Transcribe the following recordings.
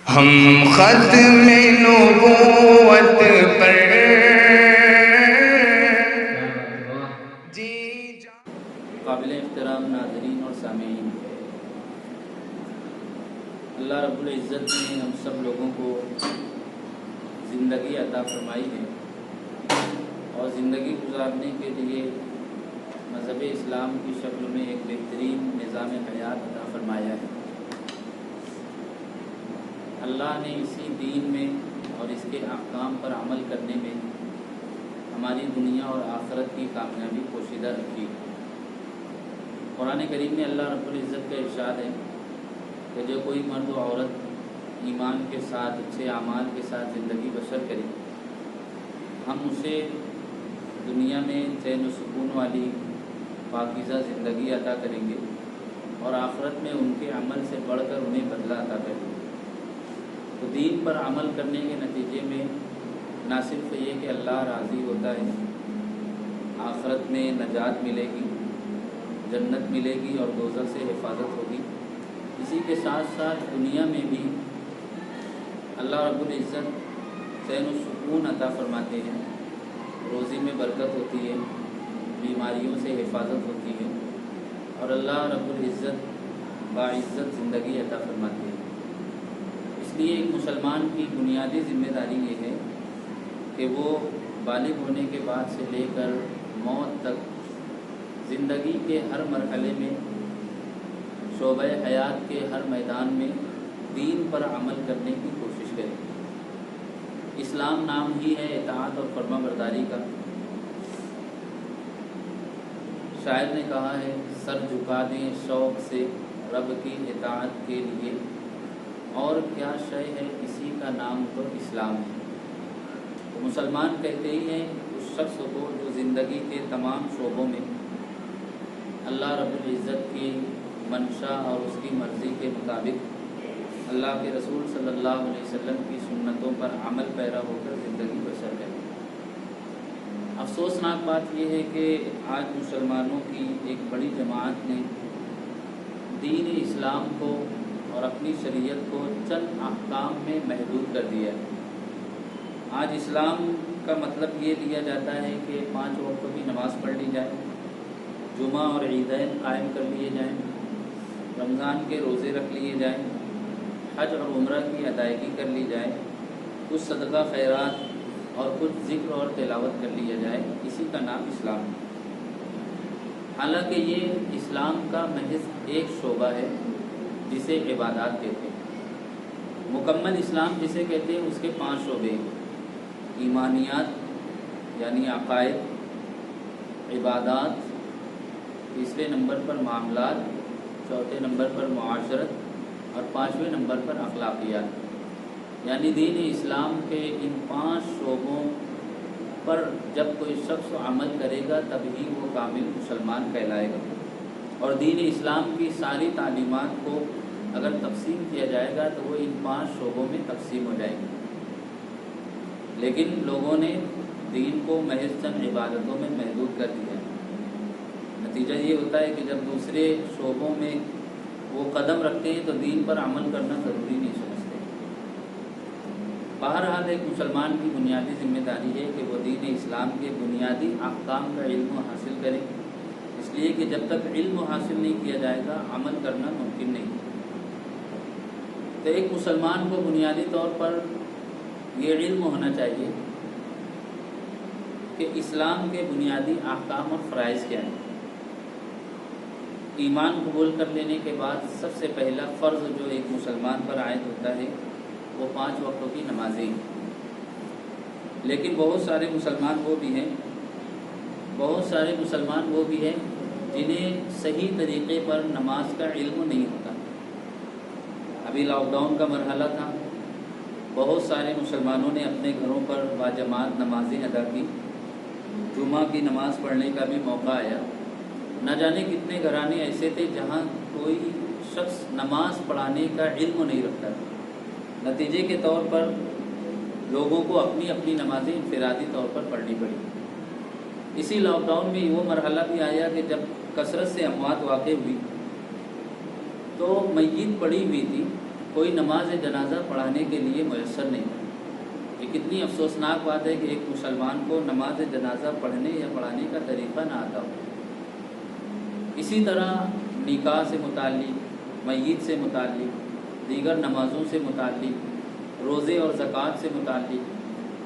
ہم ختم نبوت پر قابل احترام ناظرین اور سامعین، اللہ رب العزت نے ہم سب لوگوں کو زندگی عطا فرمائی ہے اور زندگی گزارنے کے لیے مذہب اسلام کی شکل میں ایک بہترین نظام حیات عطا فرمایا ہے۔ اللہ نے اسی دین میں اور اس کے احکام پر عمل کرنے میں ہماری دنیا اور آخرت کی کامیابی پوشیدہ رکھی۔ قرآن کریم میں اللہ رب العزت کا ارشاد ہے کہ جو کوئی مرد و عورت ایمان کے ساتھ اچھے اعمال کے ساتھ زندگی بسر کرے، ہم اسے دنیا میں چین و سکون والی پاکیزہ زندگی عطا کریں گے اور آخرت میں ان کے عمل سے بڑھ کر انہیں بدلہ عطا کریں گے۔ تو دین پر عمل کرنے کے نتیجے میں نہ صرف یہ کہ اللہ راضی ہوتا ہے، آخرت میں نجات ملے گی، جنت ملے گی اور دوزخ سے حفاظت ہوگی، اسی کے ساتھ ساتھ دنیا میں بھی اللہ رب العزت چین و سکون عطا فرماتے ہیں، روزی میں برکت ہوتی ہے، بیماریوں سے حفاظت ہوتی ہے اور اللہ رب العزت باعزت زندگی عطا فرماتے ہیں۔ اس لیے ایک مسلمان کی بنیادی ذمہ داری یہ ہے کہ وہ بالغ ہونے کے بعد سے لے کر موت تک زندگی کے ہر مرحلے میں، شعبہ حیات کے ہر میدان میں دین پر عمل کرنے کی کوشش کرے۔ اسلام نام ہی ہے اطاعت اور فرما برداری کا۔ شاعر نے کہا ہے، سر جھکا دیں شوق سے رب کی اطاعت کے لیے، اور کیا شے ہے اسی کا نام تو اسلام ہے۔ تو مسلمان کہتے ہی ہیں اس شخص کو جو زندگی کے تمام شعبوں میں اللہ رب العزت کی منشا اور اس کی مرضی کے مطابق اللہ کے رسول صلی اللہ علیہ وسلم کی سنتوں پر عمل پیرا ہو کر زندگی بسر کرے۔ افسوسناک بات یہ ہے کہ آج مسلمانوں کی ایک بڑی جماعت نے دین اسلام کو اور اپنی شریعت کو چند احکام میں محدود کر دیا ہے۔ آج اسلام کا مطلب یہ لیا جاتا ہے کہ 5 وقتوں کی نماز پڑھ لی جائے، جمعہ اور عیدین قائم کر لیے جائیں، رمضان کے روزے رکھ لیے جائیں، حج اور عمرہ کی ادائیگی کر لی جائے، کچھ صدقہ خیرات اور کچھ ذکر اور تلاوت کر لیا جائے، اسی کا نام اسلام ہے۔ حالانکہ یہ اسلام کا محض ایک شعبہ ہے جسے عبادات کہتے ہیں۔ مکمل اسلام جسے کہتے ہیں اس کے 5 شعبے ہیں: ایمانیات یعنی عقائد، عبادات، تیسرے نمبر پر معاملات، چوتھے نمبر پر معاشرت اور 5ویں نمبر پر اخلاقیات۔ یعنی دین اسلام کے ان 5 شعبوں پر جب کوئی شخص عمل کرے گا تب ہی وہ کامل مسلمان کہلائے گا، اور دین اسلام کی ساری تعلیمات کو اگر تقسیم کیا جائے گا تو وہ ان 5 شعبوں میں تقسیم ہو جائے گی۔ لیکن لوگوں نے دین کو محض چند عبادتوں میں محدود کر دیا ہے۔ نتیجہ یہ ہوتا ہے کہ جب دوسرے شعبوں میں وہ قدم رکھتے ہیں تو دین پر عمل کرنا ضروری نہیں سمجھتے۔ بہرحال ایک مسلمان کی بنیادی ذمہ داری ہے کہ وہ دین اسلام کے بنیادی احکام کا علم حاصل کرے، اس لیے کہ جب تک علم حاصل نہیں کیا جائے گا عمل کرنا ممکن نہیں۔ تو ایک مسلمان کو بنیادی طور پر یہ علم ہونا چاہیے کہ اسلام کے بنیادی احکام اور فرائض کیا ہیں۔ ایمان قبول کر لینے کے بعد سب سے پہلا فرض جو ایک مسلمان پر عائد ہوتا ہے وہ 5 وقتوں کی نمازیں ہیں۔ لیکن بہت سارے مسلمان وہ بھی ہیں جنہیں صحیح طریقے پر نماز کا علم نہیں ہوتا۔ ابھی لاک ڈاؤن کا مرحلہ تھا، بہت سارے مسلمانوں نے اپنے گھروں پر باجماعت نمازیں ادا کی، جمعہ کی نماز پڑھنے کا بھی موقع آیا۔ نہ جانے کتنے گھرانے ایسے تھے جہاں کوئی شخص نماز پڑھانے کا علم نہیں رکھتا تھا۔ نتیجے کے طور پر لوگوں کو اپنی اپنی نمازیں انفرادی طور پر پڑھنی پڑی۔ اسی لاک ڈاؤن میں وہ مرحلہ بھی آیا کہ جب کثرت سے اموات واقع ہوئی تو میت پڑی ہوئی تھی کوئی نماز جنازہ پڑھانے کے لیے میسر نہیں ہے۔ یہ کتنی افسوسناک بات ہے کہ ایک مسلمان کو نماز جنازہ پڑھنے یا پڑھانے کا طریقہ نہ آتا ہو۔ اسی طرح نکاح سے متعلق، میت سے متعلق، دیگر نمازوں سے متعلق، روزے اور زکوٰۃ سے متعلق،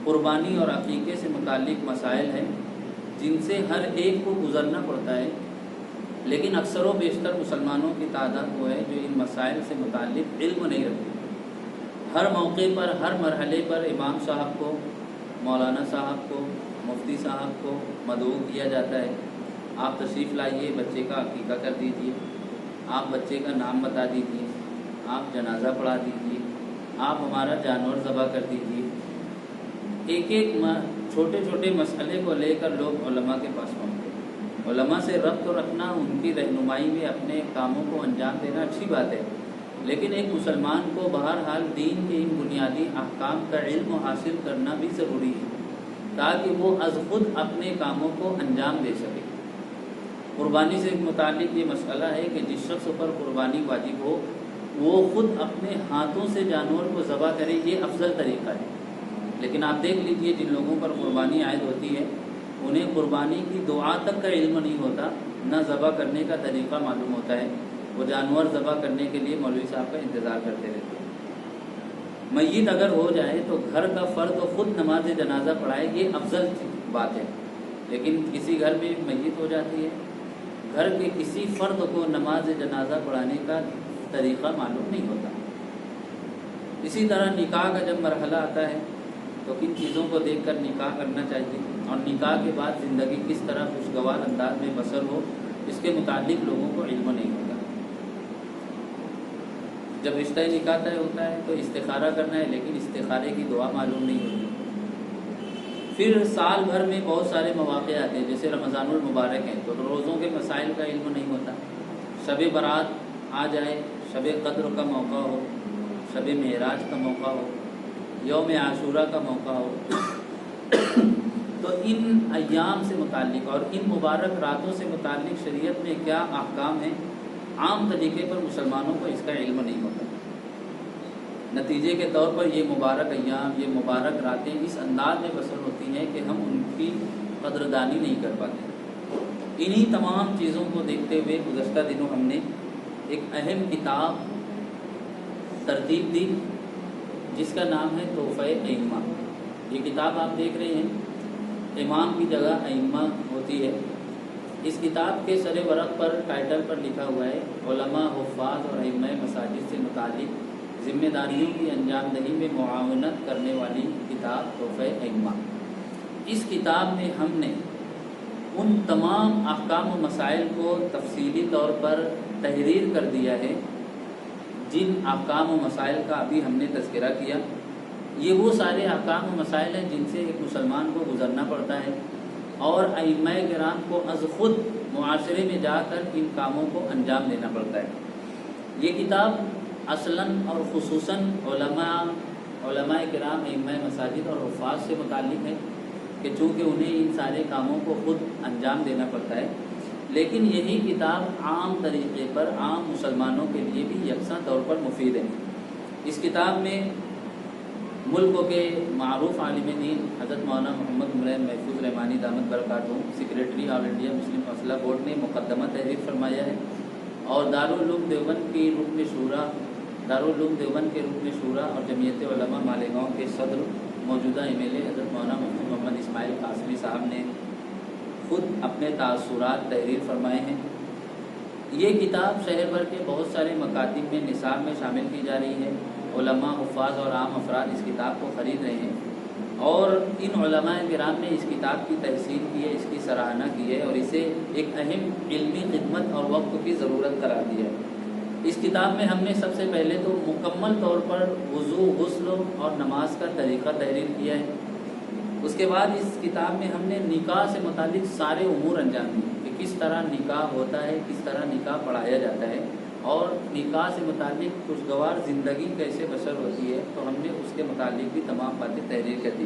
قربانی اور عقیقے سے متعلق مسائل ہیں جن سے ہر ایک کو گزرنا پڑتا ہے، لیکن اکثر و بیشتر مسلمانوں کی تعداد وہ ہے جو ان مسائل سے متعلق علم نہیں رکھتے۔ ہر موقع پر، ہر مرحلے پر امام صاحب کو، مولانا صاحب کو، مفتی صاحب کو مدعو کیا جاتا ہے، آپ تشریف لائیے، بچے کا عقیقہ کر دیجیے، آپ بچے کا نام بتا دیجیے، آپ جنازہ پڑھا دیجیے، آپ ہمارا جانور ذبح کر دیجیے۔ ایک ایک چھوٹے چھوٹے مسئلے کو لے کر لوگ علماء کے پاس پہنچتے ہیں۔ علماء سے ربط رکھنا، ان کی رہنمائی میں اپنے کاموں کو انجام دینا اچھی بات ہے، لیکن ایک مسلمان کو بہرحال دین کے ان بنیادی احکام کا علم حاصل کرنا بھی ضروری ہے تاکہ وہ از خود اپنے کاموں کو انجام دے سکے۔ قربانی سے متعلق یہ مسئلہ ہے کہ جس شخص پر قربانی واجب ہو وہ خود اپنے ہاتھوں سے جانور کو ذبح کرے، یہ افضل طریقہ ہے۔ لیکن آپ دیکھ لیجئے جن لوگوں پر قربانی عائد ہوتی ہے انہیں قربانی کی دعا تک کا علم نہیں ہوتا، نہ ذبح کرنے کا طریقہ معلوم ہوتا ہے، وہ جانور ذبح کرنے کے لیے مولوی صاحب کا انتظار کرتے رہتے ہیں۔ میت اگر ہو جائے تو گھر کا فرد خود نماز جنازہ پڑھائے، یہ افضل بات ہے، لیکن کسی گھر میں میت ہو جاتی ہے، گھر کے کسی فرد کو نماز جنازہ پڑھانے کا طریقہ معلوم نہیں ہوتا۔ اسی طرح نکاح کا جب مرحلہ آتا ہے تو کن چیزوں کو دیکھ کر نکاح کرنا چاہیے، اور نکاح کے بعد زندگی کس طرح خوشگوار انداز میں بسر ہو، اس کے متعلق لوگوں کو علم نہیں ہوتا۔ جب رشتہ نکاح طے ہوتا ہے تو استخارہ کرنا ہے، لیکن استخارے کی دعا معلوم نہیں ہوتی۔ پھر سال بھر میں بہت سارے مواقع آتے ہیں، جیسے رمضان المبارک ہیں تو روزوں کے مسائل کا علم نہیں ہوتا۔ شب برات آ جائے، شب قدر کا موقع ہو، شب معراج کا موقع ہو، یوم عاشورہ کا موقع ہو، تو ان ایام سے متعلق اور ان مبارک راتوں سے متعلق شریعت میں کیا احکام ہیں، عام طریقے پر مسلمانوں کو اس کا علم نہیں ہوتا۔ نتیجے کے طور پر یہ مبارک ایام، یہ مبارک راتیں اس انداز میں بسر ہوتی ہیں کہ ہم ان کی قدردانی نہیں کر پاتے۔ انہی تمام چیزوں کو دیکھتے ہوئے گزشتہ دنوں ہم نے ایک اہم کتاب ترتیب دی جس کا نام ہے تحفہ ائمہ۔ یہ کتاب آپ دیکھ رہے ہیں، امام کی جگہ ائمہ ہوتی ہے۔ اس کتاب کے سر ورق پر ٹائٹل پر لکھا ہوا ہے علماء، حفاظ اور ائمہ مساجد سے متعلق ذمہ داریوں کی انجام دہی میں معاونت کرنے والی کتاب تحفہ ائمہ۔ اس کتاب میں ہم نے ان تمام احکام و مسائل کو تفصیلی طور پر تحریر کر دیا ہے جن احکام و مسائل کا ابھی ہم نے تذکرہ کیا۔ یہ وہ سارے احکام و مسائل ہیں جن سے ایک مسلمان کو گزرنا پڑتا ہے، اور ائمہ کرام کو از خود معاشرے میں جا کر ان کاموں کو انجام دینا پڑتا ہے۔ یہ کتاب اصلاً اور خصوصاً علماء کرام، ائمہ مساجد اور حفاظ سے متعلق ہے کہ چونکہ انہیں ان سارے کاموں کو خود انجام دینا پڑتا ہے، لیکن یہی کتاب عام طریقے پر عام مسلمانوں کے لیے بھی یکساں طور پر مفید ہے۔ اس کتاب میں ملک کے معروف عالم دین حضرت مولانا محمد عمران محفوظ رحمانی دامت برکاتہ، سیکریٹری آل انڈیا مسلم فاصلہ بورڈ نے مقدمہ تحریر فرمایا ہے، اور دارالعلوم دیوبند کے رکن شورا اور جمعیت علماء مالیگاؤں کے صدر موجودہ MLA حضرت مولانا مفتی محمد اسماعیل قاسمی صاحب نے خود اپنے تاثرات تحریر فرمائے ہیں۔ یہ کتاب شہر بھر کے بہت سارے مکاتب میں نصاب میں شامل کی جا رہی ہے۔ علماء، حفاظ اور عام افراد اس کتاب کو خرید رہے ہیں، اور ان علماء کرام نے اس کتاب کی تحسین کی ہے، اس کی سراہنا کی ہے، اور اسے ایک اہم علمی خدمت اور وقت کی ضرورت قرار دیا ہے۔ اس کتاب میں ہم نے سب سے پہلے تو مکمل طور پر وضو، غسل اور نماز کا طریقہ تحریر کیا ہے۔ اس کے بعد اس کتاب میں ہم نے نکاح سے متعلق سارے امور انجام دیے کہ کس طرح نکاح ہوتا ہے، کس طرح نکاح پڑھایا جاتا ہے، اور نکاح سے متعلق خوشگوار زندگی کیسے بسر ہوتی ہے، تو ہم نے اس کے متعلق بھی تمام باتیں تحریر کر دی۔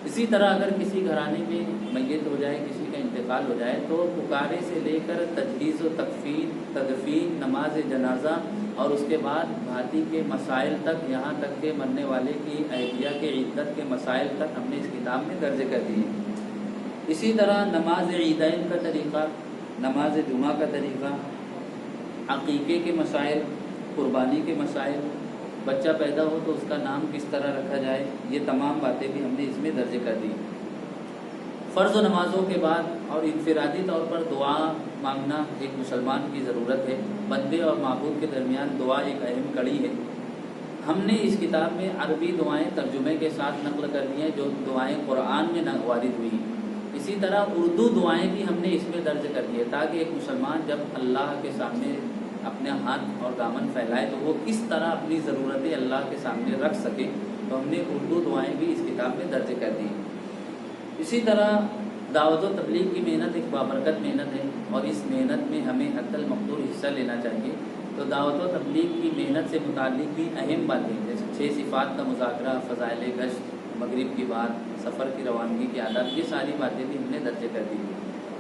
اسی طرح اگر کسی گھرانے میں میت ہو جائے، کسی کا انتقال ہو جائے، تو پکارے سے لے کر تجہیز و تدفین، نماز جنازہ اور اس کے بعد بھاتی کے مسائل تک، یہاں تک کہ مرنے والے کی اہلیہ کے عدت کے مسائل تک ہم نے اس کتاب میں درج کر دیے۔ اسی طرح نماز عیدین کا طریقہ، نماز جمعہ کا طریقہ، عقیقے کے مسائل، قربانی کے مسائل، بچہ پیدا ہو تو اس کا نام کس طرح رکھا جائے، یہ تمام باتیں بھی ہم نے اس میں درج کر دی۔ فرض و نمازوں کے بعد اور انفرادی طور پر دعا مانگنا ایک مسلمان کی ضرورت ہے۔ بندے اور معبود کے درمیان دعا ایک اہم کڑی ہے۔ ہم نے اس کتاب میں عربی دعائیں ترجمے کے ساتھ نقل کر دی ہیں جو دعائیں قرآن میں وارد ہوئی ہیں۔ اسی طرح اردو دعائیں بھی ہم نے اس میں درج کر دی ہے تاکہ ایک مسلمان جب اللہ کے سامنے اپنے ہاتھ اور دامن پھیلائے تو وہ کس طرح اپنی ضرورتیں اللہ کے سامنے رکھ سکے، تو ہم نے اردو دعائیں بھی اس کتاب میں درج کر دی ہیں۔ اسی طرح دعوت و تبلیغ کی محنت ایک بابرکت محنت ہے اور اس محنت میں ہمیں حتی المقدور حصہ لینا چاہیے۔ تو دعوت و تبلیغ کی محنت سے متعلق بھی اہم باتیں جیسے 6 صفات کا مذاکرہ، فضائل گشت، مغرب کی بات، سفر کی روانگی کی عادت، یہ ساری باتیں بھی ہم نے درج کر دی۔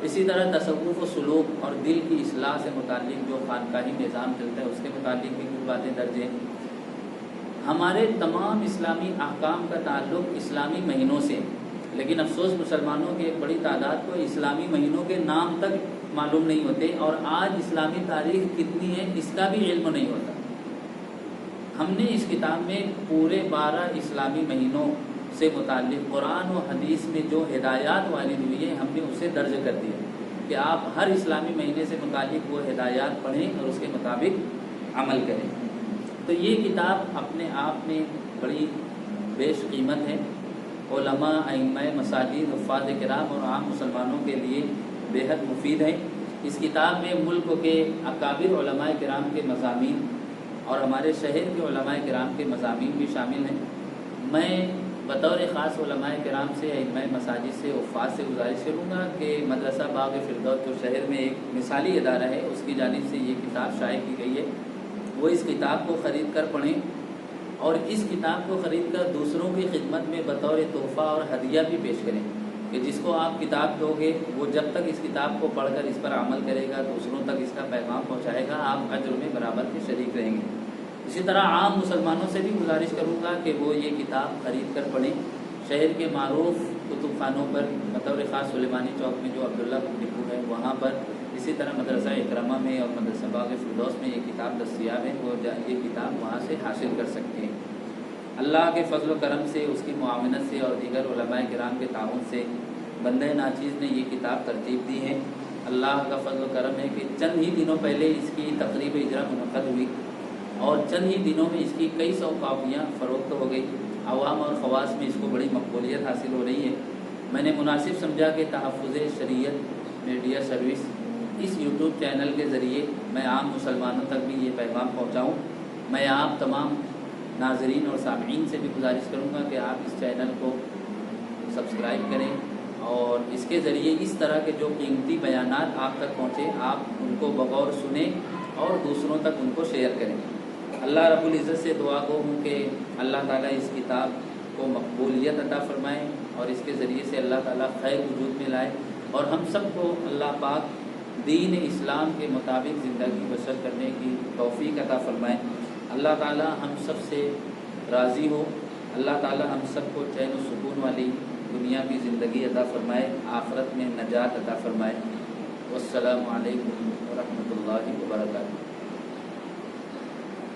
اسی طرح تصوف و سلوک اور دل کی اصلاح سے متعلق جو خانقاہی نظام چلتا ہے اس کے متعلق بھی کچھ باتیں درج ہیں۔ ہمارے تمام اسلامی احکام کا تعلق اسلامی مہینوں سے، لیکن افسوس مسلمانوں کی ایک بڑی تعداد کو اسلامی مہینوں کے نام تک معلوم نہیں ہوتے اور آج اسلامی تاریخ کتنی ہے اس کا بھی علم نہیں ہوتا۔ ہم نے اس کتاب میں پورے 12 اسلامی مہینوں سے متعلق قرآن و حدیث میں جو ہدایات وارد ہوئی ہیں ہم نے اسے درج کر دیا کہ آپ ہر اسلامی مہینے سے متعلق وہ ہدایات پڑھیں اور اس کے مطابق عمل کریں۔ تو یہ کتاب اپنے آپ میں بڑی بیش قیمت ہے۔ علماء، ائمہ مساجد، حفاظ کرام اور عام مسلمانوں کے لیے بے حد مفید ہے۔ اس کتاب میں ملک کے اکابر علماء کرام کے مضامین اور ہمارے شہر کے علماء کرام کے مضامین بھی شامل ہیں۔ میں بطور خاص علماء کرام سے، ائمہ مساجد سے، حفاظ سے گزارش کروں گا کہ مدرسہ باغ فردوس جو شہر میں ایک مثالی ادارہ ہے اس کی جانب سے یہ کتاب شائع کی گئی ہے، وہ اس کتاب کو خرید کر پڑھیں اور اس کتاب کو خرید کر دوسروں کی خدمت میں بطور تحفہ اور ہدیہ بھی پیش کریں کہ جس کو آپ کتاب دو گے وہ جب تک اس کتاب کو پڑھ کر اس پر عمل کرے گا، دوسروں تک اس کا پیغام پہنچائے گا، آپ اجر میں برابر کے شریک رہیں گے۔ اسی طرح عام مسلمانوں سے بھی گزارش کروں گا کہ وہ یہ کتاب خرید کر پڑھیں۔ شہر کے معروف کتب خانوں پر بطور خاص سلیمانی چوک میں جو عبداللہ بک ڈپو ہے وہاں پر، اسی طرح مدرسہ اکرمہ میں اور مدرسہ باغ فردوس میں یہ کتاب دستیاب ہے، وہ یہ کتاب وہاں سے حاصل کر سکتے ہیں۔ اللہ کے فضل و کرم سے، اس کی معاونت سے اور دیگر علماء کرام کے تعاون سے بندہ ناچیز نے یہ کتاب ترتیب دی ہے۔ اللہ کا فضل و کرم ہے کہ چند ہی دنوں پہلے اس کی تقریب اجرا منعقد ہوئی اور چند ہی دنوں میں اس کی کئی سو کاپیاں فروخت ہو گئی۔ عوام اور خواص میں اس کو بڑی مقبولیت حاصل ہو رہی ہے۔ میں نے مناسب سمجھا کہ تحفظ شریعت میڈیا سروس اس یوٹیوب چینل کے ذریعے میں عام مسلمانوں تک بھی یہ پیغام پہنچاؤں۔ میں آپ تمام ناظرین اور سامعین سے بھی گزارش کروں گا کہ آپ اس چینل کو سبسکرائب کریں اور اس کے ذریعے اس طرح کے جو قیمتی بیانات آپ تک پہنچے آپ ان کو بغور سنیں اور دوسروں تک ان کو شیئر کریں۔ اللہ رب العزت سے دعا گو ہوں کہ اللہ تعالیٰ اس کتاب کو مقبولیت عطا فرمائے اور اس کے ذریعے سے اللہ تعالیٰ خیر وجود میں لائے اور ہم سب کو اللہ پاک دین اسلام کے مطابق زندگی بسر کرنے کی توفیق عطا فرمائے۔ اللہ تعالیٰ ہم سب سے راضی ہو، اللہ تعالیٰ ہم سب کو چین و سکون والی دنیا کی زندگی عطا فرمائے، آخرت میں نجات عطا فرمائے۔ والسلام علیکم ورحمۃ اللہ وبرکاتہ۔